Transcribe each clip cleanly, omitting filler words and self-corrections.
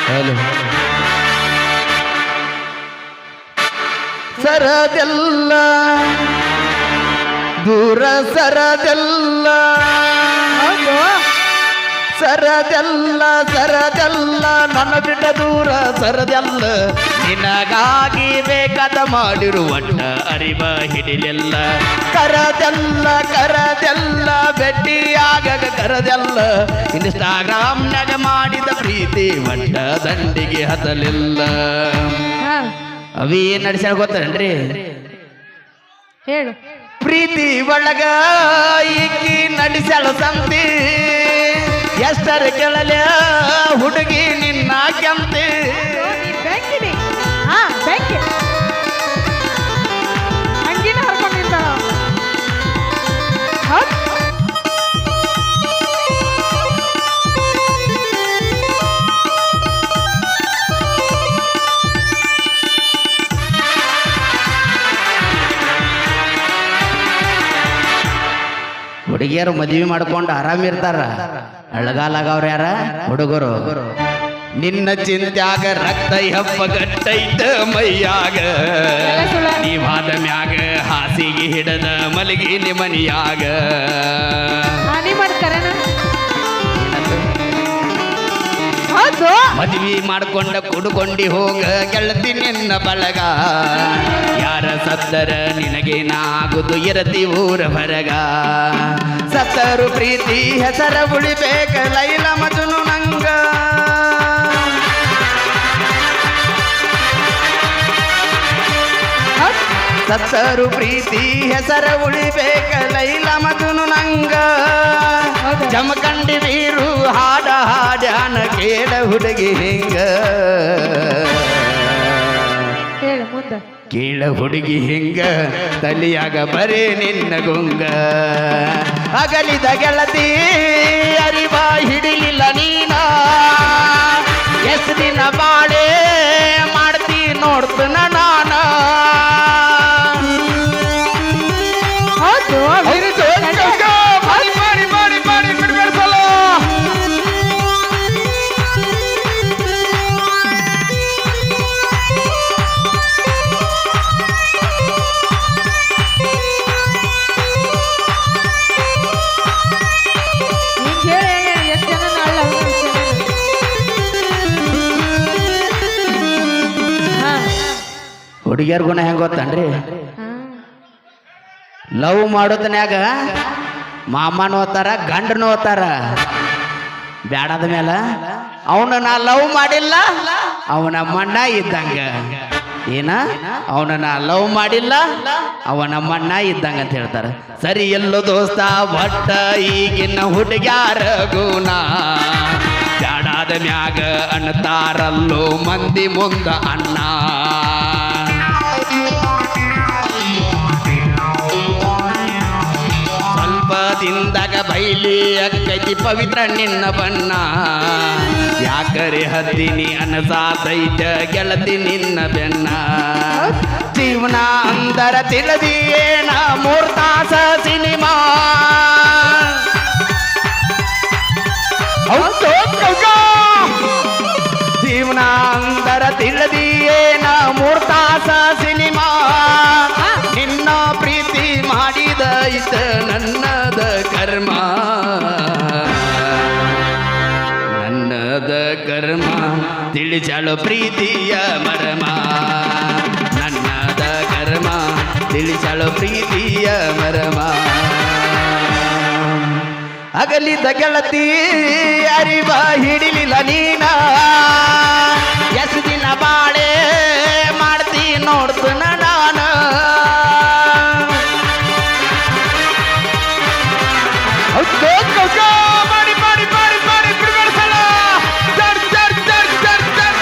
hello ಸರದೆಲ್ಲ ದೂರ ಸರದೆಲ್ಲ ಸರದೆಲ್ಲ ಸರದೆಲ್ಲ ನನ್ನ ಬಿಟ್ಟ ದೂರ ಸರದೆಲ್ಲ ನಿನಗಾಗಿ ಬೇಕಾದ ಮಾಡಿರುವಟ್ಟ ಅರಿವ ಹಿಡಿಲೆಲ್ಲ ಕರದೆಲ್ಲ ಕರದೆಲ್ಲ ಭೇಟಿಯಾಗ ಕರದೆಲ್ಲ ಇನ್ಸ್ಟಾಗ್ರಾಮ್ನಾಗ ಮಾಡಿದ ಪ್ರೀತಿ ಒಟ್ಟ ದಂಡಿಗೆ ಹತ್ತಲಿಲ್ಲ ಅವಿ ಏನ್ ನಡೆಸ್ಯಾರ ಗೊತ್ತೇನ್ರಿ ಹೇಳು ಪ್ರೀತಿ ಒಳಗ ಈಕಿ ನಡೆಸ್ಯಾಳ ಸಂತಿ ಎಷ್ಟರ ಕೆಳಲ ಹುಡುಗಿ ನಿನ್ನ ಕೆಂತಿ ಬೆಂಕಿನಿ ಬೆಂಕಿ ಹಂಗಿನ ಹರ್ಕೊಂಡಿರ್ತಾಳ ಹುಡುಗಿಯರು ಮದುವೆ ಮಾಡ್ಕೊಂಡು ಆರಾಮಿರ್ತಾರ ಅಳಗಾಲಾಗವ್ರ ಯಾರ ಹುಡುಗರು ನಿನ್ನ ಚಿಂತ್ಯಾಗ ರಕ್ತ ಹೆಪ್ಪ ಗಟ್ಟೈತ ಮೈಯಾಗ ನೀವಾದ ಮ್ಯಾಗ ಹಾಸಿಗೆ ಹಿಡದ ಮಲಗಿ ಮನಿಯಾಗ ಹಾನಿ ಮಾಡ್ತಾರೇನ ಮದ್ವಿ ಮಾಡ್ಕೊಂಡ ಕುಡ್ಕೊಂಡಿ ಹೋಗ ಗೆಳತಿ ನಿನ್ನ ಬಳಗ ಯಾರ ಸತ್ತರ ನಿನಗೇನಾಗುದು ಇರತಿ ಊರ ಹೊರಗ ಸತ್ತರು ಪ್ರೀತಿ ಹೆಸರ ಉಳಿಬೇಕ ಲೈಲ ಮಜನು ನಂಗ ಸತ್ತರು ಪ್ರೀತಿ ಹೆಸರ ಉಳಿಬೇಕ ಲೈಲ ಮಜನು ನಂಗ ಜಮಖಂಡಿ ವೀರು ಹಾಡ ಹಾಡ್ಯಾನ ಕೇಳ ಹುಡುಗಿ ಹಿಂಗ ಹೇಳು ಮುಂದ ಕೇಳ ಹುಡುಗಿ ಹಿಂಗ ತಲಿಯಾಗ ಬರೇ ನಿನ್ನ ಗುಂಗ ಅಗಲಿದ ಗೆಳತಿ ಅರಿವ ಹಿಡಿಲಿಲ್ಲ ನೀನ ಎಷ್ಟು ದಿನ ಬಾಳೆ ಮಾಡ್ತಿ ನೋಡ್ತನ ನಾನ ಹುಡುಗಿಯರ್ ಗುಣ ಹೆಂಗ ಗೊತ್ತನ್ರಿ ಲವ್ ಮಾಡೋದನ್ಯಾಗ ಮಾಮನೂ ಓದ್ತಾರ ಗಂಡನೂ ಓದ್ತಾರ ಬ್ಯಾಡದ ಮೇಲೆ ಅವನ ನಾ ಲವ್ ಮಾಡಿಲ್ಲ ಅವನ ಮಣ್ಣ ಇದ್ದಂಗ ಏನ ಅವನ ನಾ ಲವ್ ಮಾಡಿಲ್ಲ ಅವನ ಮಣ್ಣ ಇದ್ದಂಗ ಅಂತ ಹೇಳ್ತಾರ ಸರಿ ಎಲ್ಲೋ ದೋಸ್ತ ಒಟ್ಟ ಈಗಿನ ಹುಡುಗ್ಯಾರ ಗುಣ ಬ್ಯಾಡಾದ ಮ್ಯಾಗ ಅನ್ನತಾರಲ್ಲೋ ಮಂದಿ ಮುಂದ ಅಣ್ಣ ದಿಂದಾಗ ಬೈಲಿ ಅಕ್ಕೈತಿ ಪವಿತ್ರ ನಿನ್ನ ಬಣ್ಣ ಯಾಕರೆ ಹದ್ದಿನಿ ಅನಸಾತೈತ ಗೆಳತಿ ನಿನ್ನ ಬೆನ್ನ ಜೀವನ ಅಂದರ ತಿಳಿದಿ ಏನ 3 ತಾಸ ಸಿನಿಮಾ ಜೀವನ ಅಂದರ ತಿಳಿದಿ ಏನ 3 ತಾಸ ಸಿನಿಮಾ ನಿನ್ನ ಪ್ರೀತಿ ಮಾಡಿದ ಇತ ನನ್ನದ ಕರ್ಮ ನನ್ನದ ಕರ್ಮ ತಿಳಿಸಲು ಪ್ರೀತಿಯ ಮರ್ಮ ನನ್ನದ ಕರ್ಮ ತಿಳಿಸಲು ಪ್ರೀತಿಯ ಮರ್ಮ ಅಗಲಿದ ಗೆಳತಿ ಅರಿವ ಹಿಡಿಲಿಲ್ಲ ನೀನ ಎಷ್ಟು ದಿನ ಬಾಳೆ ಮಾಡ್ತಿ ನೋಡ್ತನ ನಾನ ಮಾಡಿ ಮಾಡಿ ಮಾಡಿ ಮಾಡಿ ಬಿಡುಗಡೆಸಲ್ಲ ಜರ್ ಜರ್ ಜರ್ ಜರ್ ಜರ್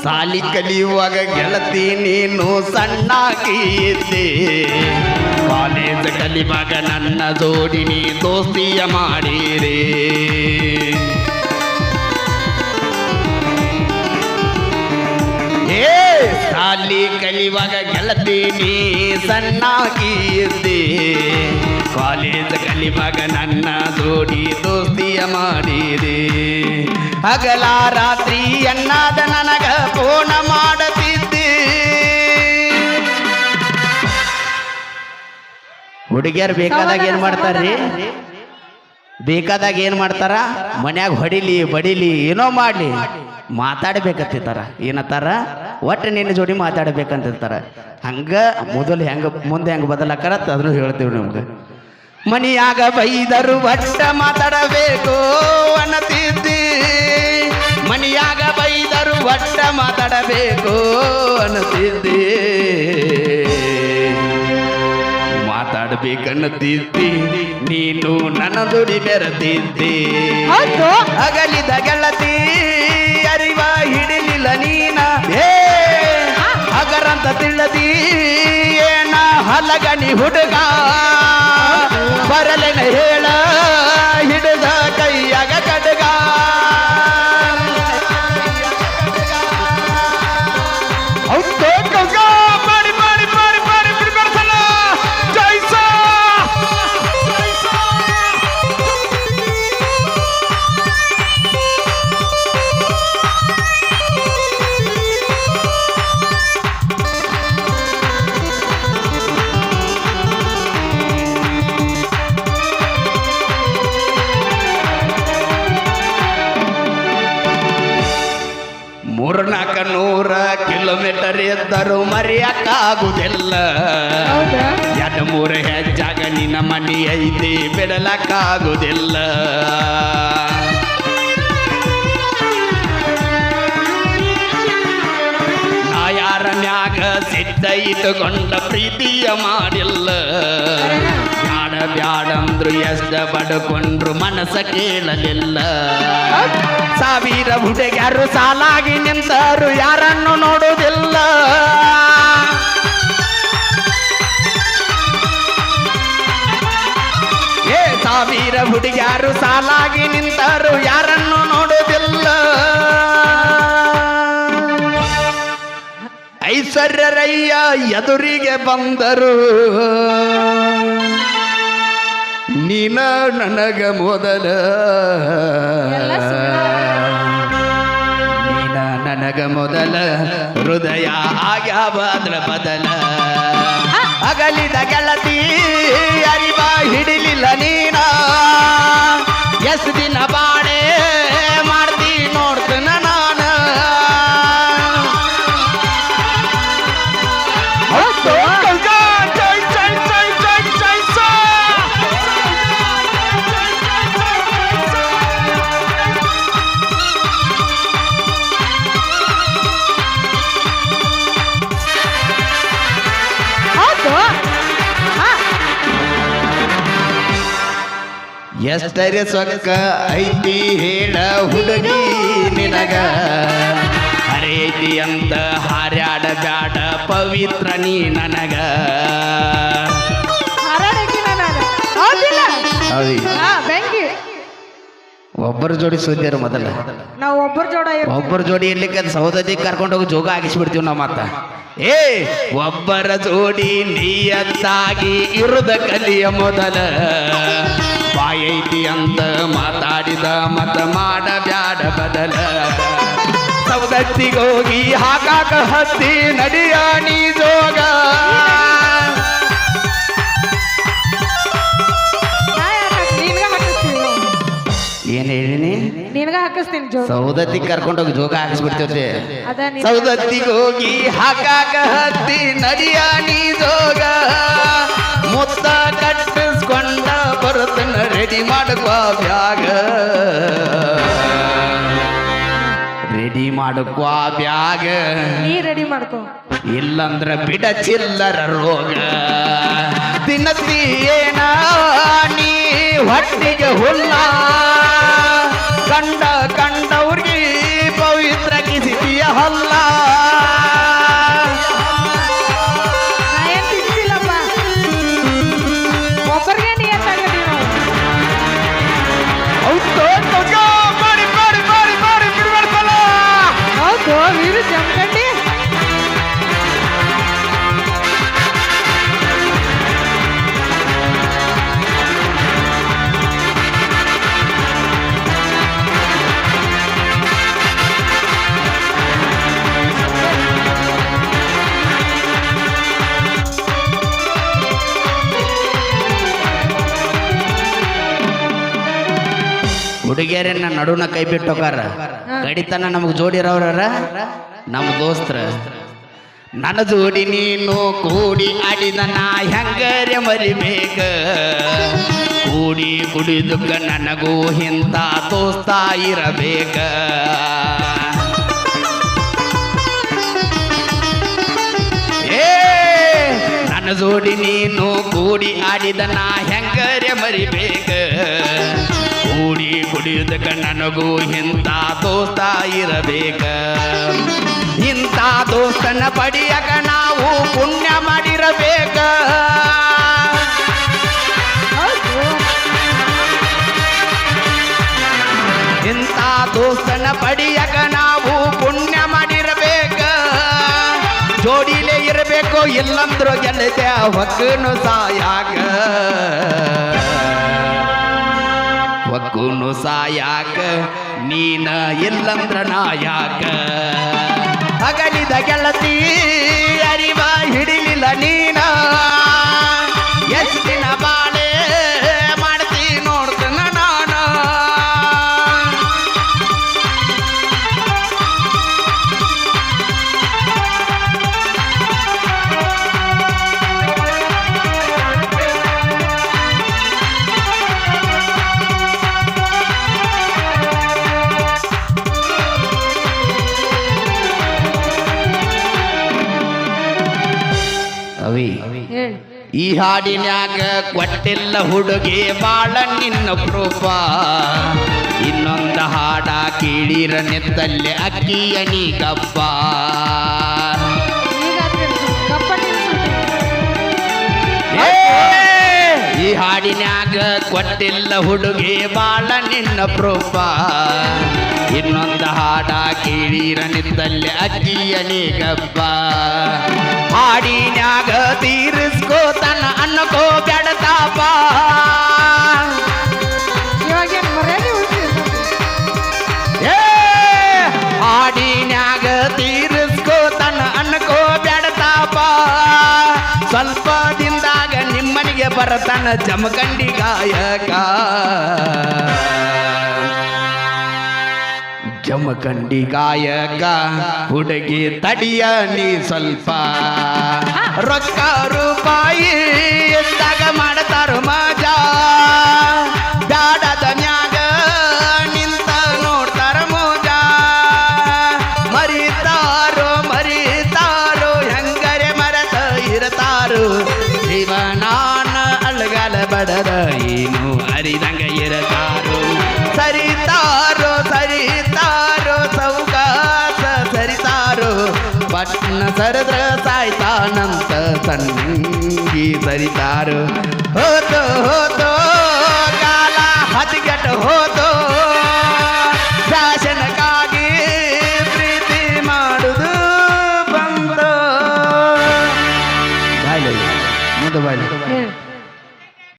ಸಾಲಿ ಕಲಿಯುವಾಗ ಗೆಳತಿ ನೀನು ಸಣ್ಣಾಗಿ ಇದ್ದೆ ಕಾಲೇಜ್ ಕಲಿವಾಗ ನನ್ನ ಜೋಡಿ ನೀ ದೋಸ್ತಿಯ ಮಾಡಿರಿ ಏ ಸಾಲಿ ಕಲಿವಾಗ ಗೆಳತೀನಿ ಸಣ್ಣಾಗಿ ಇದ್ದೆ ಕಾಲೇಜ್ ಕಲಿವಾಗ ನನ್ನ ಜೋಡಿ ದೋಸ್ತಿಯ ಮಾಡಿರಿ ಹಗಲ ರಾತ್ರಿ ಎನ್ನಾದ ನನಗ ಫೋನ ಮಾಡತಿದ್ದೆ ಹುಡುಗಿಯರು ಬೇಕಾದಾಗ ಏನ್ ಮಾಡ್ತಾರ್ರಿ ಬೇಕಾದಾಗ ಏನ್ ಮಾಡ್ತಾರ ಮನ್ಯಾಗ ಹೊಡಿಲಿ ಬಡಿಲಿ ಏನೋ ಮಾಡ್ಲಿ ಮಾತಾಡ್ಬೇಕಂತಿರ್ತಾರ ಏನತ್ತಾರ ಒಟ್ಟು ನಿನ್ನ ಜೋಡಿ ಮಾತಾಡ್ಬೇಕಂತಿರ್ತಾರ ಹಂಗ ಮೊದಲು ಮುಂದೆ ಹೆಂಗ ಬದಲಾಕರ ಅದನ್ನು ಹೇಳ್ತೀವಿ ನಿಮ್ಗೆ ಮನಿಯಾಗ ಬೈದರು ಒಟ್ಟ ಮಾತಾಡಬೇಕು ಅನ್ನತಿದ್ದಿ ಮನಿಯಾಗ ಬೈದರು ಒಟ್ಟ ಮಾತಾಡಬೇಕು ಅನ್ನತಿದ್ದಿ ಮಾತಾಡ್ಬೇಕನ್ನತಿದ್ದಿ ನೀನು ನನ್ನ ದುಡಿ ಬೆರೆತಿದ್ದಿ ಅಗಲಿದ ಗೆಳತಿ ಅರಿವ ಹಿಡಿಲಿಲ್ಲ ನೀನ ಹಗರಂತ ತಿಳ್ಳದಿ ಏನ ಹಲಗಣಿ ಹುಡುಗ ಬರಲೆನ ಹೇಳ ಹಿಡಿದ ಕೈಯಾಗ ಕಡಗ ಮಾಡಿ ಮಾಡಿ ಮಾಡಿ ಮಾಡಿ ಬಿಡ್ಬೇಡ್ಸಲ್ಲ ಜೈಸ ಮೂರ್ನಾಲ್ಕ 100 ಕಿಲೋಮೀಟರ್ ಎದ್ದರು ಮರೆಯಕ್ಕಾಗುವುದಿಲ್ಲ 2-3 ಹೆಜ್ಜಾಗ ನಿನ್ನ ಮನಿ ಐತಿ ಬಿಡಲಕ್ಕಾಗುವುದಿಲ್ಲ ನಾ ಯಾರ ಮ್ಯಾಗ ಸಿದ್ಧ ಇಟ್ಟುಕೊಂಡ ಪ್ರೀತಿಯ ಮಾಡಿಲ್ಲ ಬ್ಯಾಡ ಬ್ಯಾಡಂದ್ರು ಎಷ್ಟ ಬಡ್ಕೊಂಡ್ರು ಮನಸ್ಸ ಕೇಳಲಿಲ್ಲ 1000 ಹುಡುಗ್ಯಾರು ಸಾಲಾಗಿ ನಿಂತರು ಯಾರನ್ನು ನೋಡುವುದಿಲ್ಲ ಏ 1000 ಹುಡುಗ್ಯಾರು ಸಾಲಾಗಿ ನಿಂತರು ಯಾರನ್ನು ನೋಡುವುದಿಲ್ಲ ಐಶ್ವರ್ಯರಯ್ಯ ಎದುರಿಗೆ ಬಂದರು ನೀನ ನನಗ ಮೊದಲ ನೀನ ನನಗ ಮೊದಲ ಹೃದಯ ಆಗ್ಯಾವ ಅದ್ರ ಬದಲ ಅಗಲಿದ ಗೆಳತಿ ಅರಿವ ಹಿಡಿಲಿಲ್ಲ ನೀನ ಎಷ್ಟು ದಿನ ಬಾಳೆ ಮಾಡ್ತಿ ನೋಡ್ತನ ನಾನು ಎಷ್ಟರೆ ಸೊಕ್ಕ ಐತಿ ಹೇಳ ಹುಡುಗಿ ನಿನಗ ಹರೇತಿ ಅಂತ ಹಾರ್ಯಾಡ ಬ್ಯಾಡ ಪವಿತ್ರ ನೀ ನನಗ ಬೆಂಕಿ ಒಬ್ಬರ ಜೋಡಿ ಸುದ್ದಿರು ಮೊದಲ ನಾವು ಒಬ್ಬರ ಜೋಡಿ ಇರ್ಲಿಕ್ಕೆ ಸೌದತಿ ಕರ್ಕೊಂಡೋಗಿ ಜೋಗ ಹಾಕಿಸ್ಬಿಡ್ತೀವಿ ನಾವು ಮತ್ತ ಏ ಒಬ್ಬರ ಜೋಡಿ ನಿಯತ್ತಾಗಿ ಇರುದ ಕಲಿಯ ಮೊದಲ ಬಾಯೈತಿ ಅಂತ ಮಾತಾಡಿದ ಮತ ಮಾಡ ಬ್ಯಾಡ ಬದಲ ಸೌದತ್ತಿಗೋಗಿ ಹಾಕಾಕ ಹತ್ತಿ ನಡಿಯ ನೀ ಜೋಗ ಏನ್ ಹೇಳಿನಿ ನಿನಗ ಹಾಕಿಸ್ತೀನಿ ಸೌದತ್ತಿ ಕರ್ಕೊಂಡೋಗಿ ಜೋಗ ಹಾಕಿಸ್ಬಿಡ್ತೇವೆ ಸೌದತ್ತಿಗೋಗಿ ಹಾಕಾಕ ಹತ್ತಿ ನಡಿಯ ನೀ ಜೋಗ ಮುತ್ತ ಕಟ್ಟಿಸ್ಕೊಂಡ ಬರುತ್ತನ ರೆಡಿ ಮಾಡ್ಕೋ ಬ್ಯಾಗ ರೆಡಿ ಮಾಡ್ಕೋ ಬ್ಯಾಗ ನೀ ರೆಡಿ ಮಾಡ್ಕೋ ಇಲ್ಲಂದ್ರ ಬಿಡ ಚಿಲ್ಲರ ರೋಗ ತಿನ್ನತಿ ಏನ ನೀ ಹೊಟ್ಟಿಗೆ ಹುಲ್ಲ ಕಂಡ ಕಂಡವ್ರಿಗೆ ಪವಿತ್ರ ಕಿಸಿಯ ಹಲ್ಲ ನಾ ಏನ್ ತಿಂತಿಲ್ಲಪ್ಪ ಹುಡುಗಿಯರನ್ನ ನಡುನ ಕೈ ಬಿಟ್ಟೋಕಾರ ಕಡಿತನ ನಮಗ್ ಜೋಡಿರವ್ರ ನಮ್ಮ ದೋಸ್ತ್ರ ನನ್ನ ಜೋಡಿ ನೀನು ಕೂಡಿ ಆಡಿದ ನಾ ಹೆಂಗರೆ ಮರಿಬೇಕ ಕೂಡಿ ಕುಡಿದುಕ ನನಗೂ ಇಂಥ ದೋಸ್ತ ಇರಬೇಕ ನನ್ನ ಜೋಡಿ ನೀನು ಕೂಡಿ ಆಡಿದ ನಾ ಹೆಂಗರೆ ಮರಿಬೇಕ ಕೂಡಿ ಕುಡಿಯುವುದಕ್ಕ ನನಗೂ ಇಂಥ ದೋಸ್ತ ಇರಬೇಕ ಇಂಥ ದೋಸ್ತನ ಪಡಿಯಕ ನಾವು ಪುಣ್ಯ ಮಾಡಿರಬೇಕ ಇಂಥ ದೋಸ್ತನ ಪಡಿಯಕ ನಾವು ಪುಣ್ಯ ಮಾಡಿರಬೇಕ ಜೋಡಿಲೇ ಇರಬೇಕು ಇಲ್ಲಂದ್ರು ಗೆಲ್ಲದೆ ಹೊಕ್ಕನು ಸಾಯಾಗ ಹೊಕ್ಕನು ಸಾಯಾಕ ನೀನ ಇಲ್ಲಂದ್ರ ನಾಯಾಕ ಹಗಲಿದ ಗೆಳತಿ ಅರಿವ ಹಿಡಿಲಿಲ್ಲ ನೀನ ಎಷ್ಟಿನ ಬಾಳೆ ಮಾಡ್ತಿ ನೋಡ್ತನ ನಾನ ಹೇಳಿ ಈ ಹಾಡಿನ್ಯಾಗ ಕೊಟ್ಟಿಲ್ಲ ಹುಡುಗಿ ಬಾಳ ನಿನ್ನ ಪ್ರೂಪ ಇನ್ನೊಂದು ಹಾಡ ಕೀಳಿರ ನೆತ್ತಲ್ಲಿ ಅಕ್ಕಿಯ ನೀಗಪ್ಪ ಈ ಹಾಡಿನ್ಯಾಗ ಕೊಟ್ಟಿಲ್ಲ ಹುಡುಗಿ ಬಾಳ ನಿನ್ನ ಪ್ರೂಪ ಇನ್ನೊಂದು ಹಾಡ ಕೀಳಿರ ನಿತ್ತಲ್ಲಿ ಅಕ್ಕಿಯ ನೀಗಪ್ಪ ಹಾಡಿನ್ಯಾಗ ತೀರಿಸ್ಕೋತನ ಅನ್ನಕೋ ಬೆಡತಾಪ ಹಾಡಿನ್ಯಾಗ ತೀರಿಸ್ಕೋತನ ಅನ್ನಕೋ ಬೆಡತಾಪ ಸ್ವಲ್ಪ ದಿನದಾಗ ನಿಮ್ಮನಿಗೆ ಬರತನ ಜಮಖಂಡಿ ಗಾಯಕ ಜಮಖಂಡಿ ಗಾಯಕ ಹುಡುಗಿ ತಡಿಯ ನೀ ಸ್ವಲ್ಪ ರೊಕ್ಕ ರೂಪಾಯಿ ಎಷ್ಟಾಗ ಮಾಡ್ತಾರ ಮಜಾ ಬ್ಯಾಡದ ಮ್ಯಾಗ ನಿಂತ ನೋಡ್ತಾರ ಮೋಜಾ ಮರಿತಾರೋ ಹೆಂಗರೆ ಮರತ ಇರತಾರೋ ಜೀವನಾನ ಅಳಗಲ ಬಡದ ಏನು ಅರಿದಂಗ ಇರತಾರೋ ಸರಿತಾರೋ ಸೌಕಾಸ ಸರಿತಾರೋ ಪಟ್ನ ಸರದ್ರ ಸಾಯ್ತಾನಂತ ಸಣ್ಣಂಗಿ ಸರಿತಾರೋ ಹೋತ